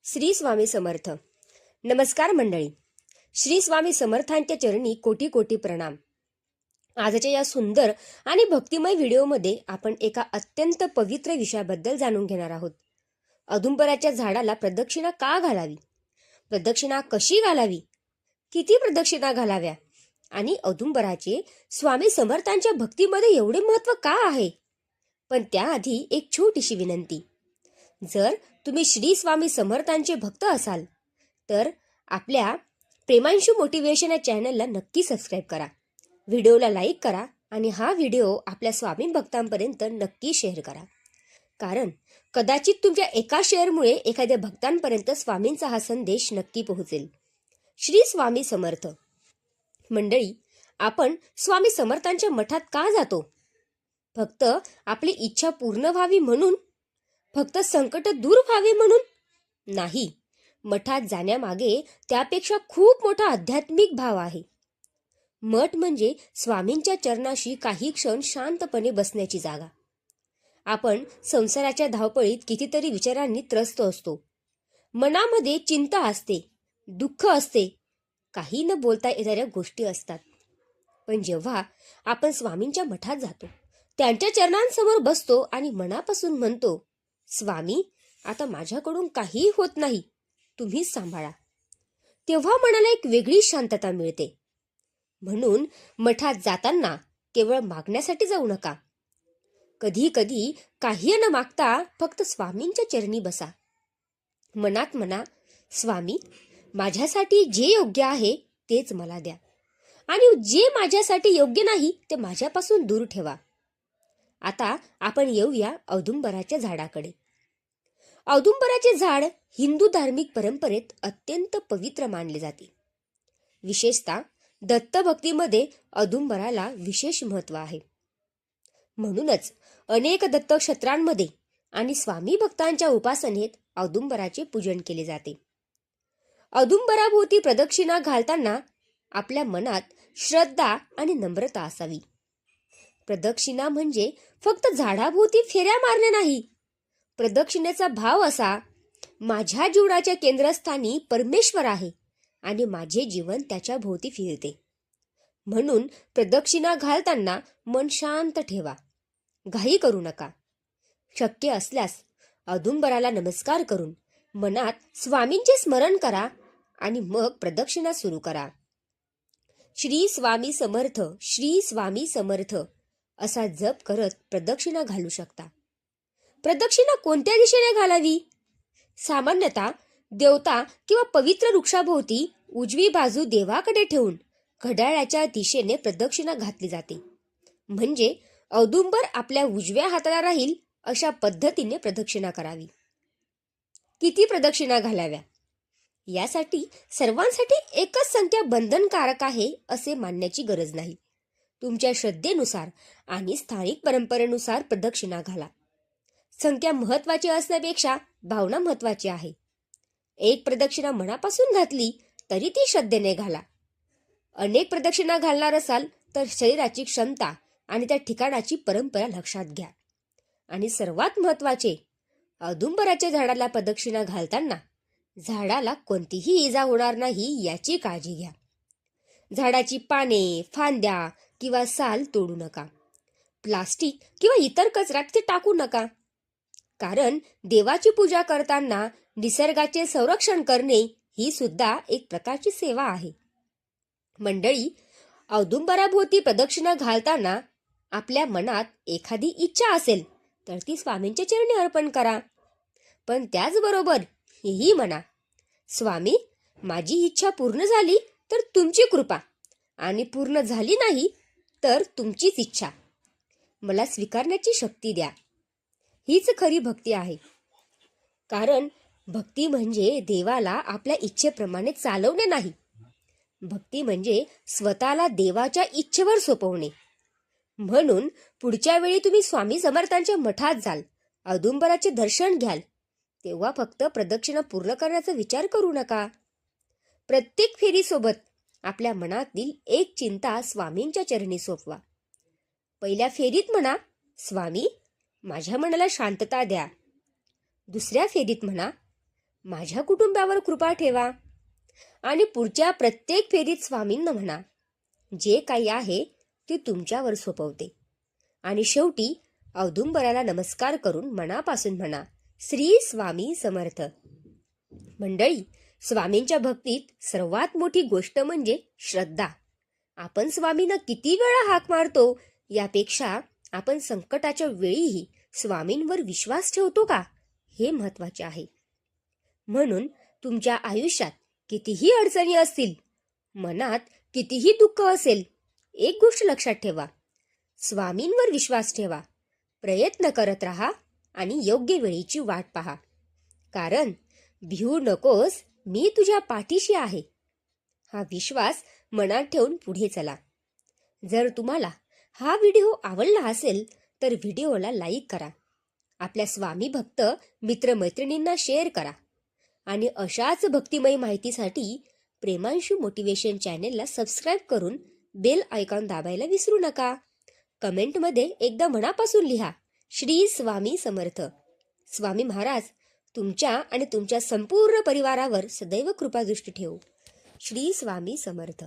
श्री स्वामी समर्थ. नमस्कार मंडळी. श्री स्वामी समर्थांच्या चरणी कोटी कोटी प्रणाम. आजच्या या सुंदर आणि भक्तिमय व्हिडिओमध्ये आपण एका अत्यंत पवित्र विषयाबद्दल जाणून घेणार आहोत. औदुंबराच्या झाडाला प्रदक्षिणा का घालावी, प्रदक्षिणा कशी घालावी, किती प्रदक्षिणा घालाव्या आणि औदुंबराचे स्वामी समर्थांच्या भक्तीमध्ये एवढे महत्त्व का आहे. पण त्याआधी एक छोटीशी विनंती. जर तुम्ही श्री स्वामी समर्थांचे भक्त असाल तर आपल्या प्रेमांशू मोटिवेशन या चॅनलला नक्की सबस्क्राईब करा, व्हिडिओला लाईक करा आणि हा व्हिडिओ आपल्या स्वामी भक्तांपर्यंत नक्की शेअर करा. कारण कदाचित तुमच्या एका शेअरमुळे एखाद्या भक्तांपर्यंत स्वामींचा हा संदेश नक्की पोहोचेल. श्री स्वामी समर्थ. मंडळी, आपण स्वामी समर्थांच्या मठात का जातो? फक्त आपली इच्छा पूर्ण व्हावी म्हणून? फक्त संकट दूर व्हावे म्हणून? नाही. मठात जाण्यामागे त्यापेक्षा खूप मोठा आध्यात्मिक भाव आहे. मठ म्हणजे स्वामींच्या चरणाशी काही क्षण शांतपणे बसण्याची जागा. आपण संसाराच्या धावपळीत कितीतरी विचारांनी त्रस्त असतो. मनामध्ये चिंता असते, दुःख असते, काही न बोलता येणाऱ्या गोष्टी असतात. पण जेव्हा आपण स्वामींच्या मठात जातो, त्यांच्या चरणांसमोर बसतो आणि मनापासून म्हणतो, स्वामी, आता माझ्याकडून काही होत नाही, तुम्हीच सांभाळा, तेव्हा मनाला एक वेगळी शांतता मिळते. म्हणून मठात जाताना केवळ मागण्यासाठी जाऊ नका. कधी कधी काही न मागता फक्त स्वामींच्या चरणी बसा. मनात म्हणा, स्वामी, माझ्यासाठी जे योग्य आहे तेच मला द्या आणि जे माझ्यासाठी योग्य नाही ते माझ्यापासून दूर ठेवा. आता आपण येऊया औदुंबराच्या झाडाकडे. औदुंबराचे झाड हिंदू धार्मिक परंपरेत अत्यंत पवित्र मानले जाते. विशेषतः दत्तभक्तीमध्ये औदुंबराला विशेष महत्त्व आहे. म्हणूनच अनेक दत्तक्षेत्रांमध्ये आणि स्वामी भक्तांच्या उपासनेत औदुंबराचे पूजन केले जाते. औदुंबराभोवती प्रदक्षिणा घालताना आपल्या मनात श्रद्धा आणि नम्रता असावी. प्रदक्षिणा म्हणजे फक्त झाडाभोवती फेऱ्या मारणे नाही. प्रदक्षिणेचा भाव असा, माझ्या जीवनाच्या केंद्रस्थानी परमेश्वर आहे आणि माझे जीवन त्याच्या भोवती फिरते. म्हणून प्रदक्षिणा घालताना मन शांत ठेवा, घाई करू नका. शक्य असल्यास औदुंबराला नमस्कार करून मनात स्वामींचे स्मरण करा आणि मग प्रदक्षिणा सुरू करा. श्री स्वामी समर्थ, श्री स्वामी समर्थ असा जप करत प्रदक्षिणा घालू शकता. प्रदक्षिणा कोणत्या दिशेने घालावी? सामान्यतः देवता किंवा पवित्र वृक्षाभोवती उजवी बाजू देवाकडे ठेवून घड्याळाच्या दिशेने प्रदक्षिणा घातली जाते. म्हणजे औदुंबर आपल्या उजव्या हाताला राहील अशा पद्धतीने प्रदक्षिणा करावी. किती प्रदक्षिणा घालाव्या? यासाठी सर्वांसाठी एकच संख्या बंधनकारक आहे असे मानण्याची गरज नाही. तुमच्या श्रद्धेनुसार आणि स्थानिक परंपरेनुसार प्रदक्षिणा घाला. संख्या महत्वाची असण्यापेक्षा भावना महत्वाची आहे. एक प्रदक्षिणा मनापासून घातली तरी ती श्रद्धेने घाला. अनेक प्रदक्षिणा घालणार असाल तर शरीराची क्षमता आणि त्या ठिकाणाची परंपरा लक्षात घ्या. आणि सर्वात महत्वाचे, औदुंबराच्या झाडाला प्रदक्षिणा घालताना झाडाला कोणतीही इजा होणार नाही याची काळजी घ्या. झाडाची पाने, फांद्या किंवा साल तोडू नका. प्लास्टिक किंवा इतर कचरा तिथे टाकू नका. कारण देवाची पूजा करताना निसर्गाचे संरक्षण करणे ही सुद्धा एक प्रकारची सेवा आहे. मंडळी, औदुंबराभोवती प्रदक्षिणा घालताना आपल्या मनात एखादी इच्छा असेल तर ती स्वामींच्या चरणी अर्पण करा. पण त्याचबरोबर हेही म्हणा, स्वामी, माझी इच्छा पूर्ण झाली तर तुमची कृपा, आणि पूर्ण झाली नाही तर तुमचीच इच्छा, मला स्वीकारण्याची शक्ती द्या. हीच खरी भक्ती आहे. कारण भक्ती म्हणजे देवाला आपल्या इच्छेप्रमाणे चालवणे नाही. भक्ती म्हणजे स्वतःला देवाच्या इच्छेवर सोपवणे. म्हणून पुढच्या वेळी तुम्ही स्वामी समर्थांच्या मठात जाल, औदुंबराचे दर्शन घ्याल, तेव्हा फक्त प्रदक्षिणा पूर्ण करण्याचा विचार करू नका. प्रत्येक फेरीसोबत आपल्या मनातील एक चिंता स्वामींच्या चरणी सोपवा. पहिल्या फेरीत म्हणा, स्वामी, माझ्या मनाला शांतता द्या. दुसऱ्या फेरीत म्हणा, माझ्या कुटुंबावर कृपा ठेवा. आणि पुढच्या प्रत्येक फेरीत स्वामींना म्हणा, जे काही आहे ते तुमच्यावर सोपवते. आणि शेवटी औदुंबराला नमस्कार करून मनापासून म्हणा, श्री स्वामी समर्थ. मंडळी, स्वामींच्या भक्तीत सर्वात मोठी गोष्ट म्हणजे श्रद्धा. आपण स्वामींना किती वेळा हाक मारतो यापेक्षा आपण संकटाच्या वेळीही स्वामींवर विश्वास ठेवतो का, हे महत्वाचे आहे. म्हणून तुमच्या आयुष्यात कितीही अडचणी असतील, मनात कितीही दुःख असेल, एक गोष्ट लक्षात ठेवा, स्वामींवर विश्वास ठेवा, प्रयत्न करत राहा आणि योग्य वेळीची वाट पहा. कारण भिऊ नकोस, मी तुझ्या पाठीशी आहे, हा विश्वास मनात ठेवून पुढे चला. जर तुम्हाला हा व्हिडिओ आवडला असेल तर व्हिडिओला लाईक करा, आपल्या स्वामी भक्त मित्रमैत्रिणींना शेअर करा आणि अशाच भक्तिमय माहितीसाठी प्रेमांशू मोटिवेशन चॅनेलला सबस्क्राईब करून बेल आयकॉन दाबायला विसरू नका. कमेंटमध्ये एकदा मनापासून लिहा, श्री स्वामी समर्थ. स्वामी महाराज तुमच्या आणि तुमच्या संपूर्ण परिवारावर सदैव कृपादृष्टी ठेवो. श्री स्वामी समर्थ.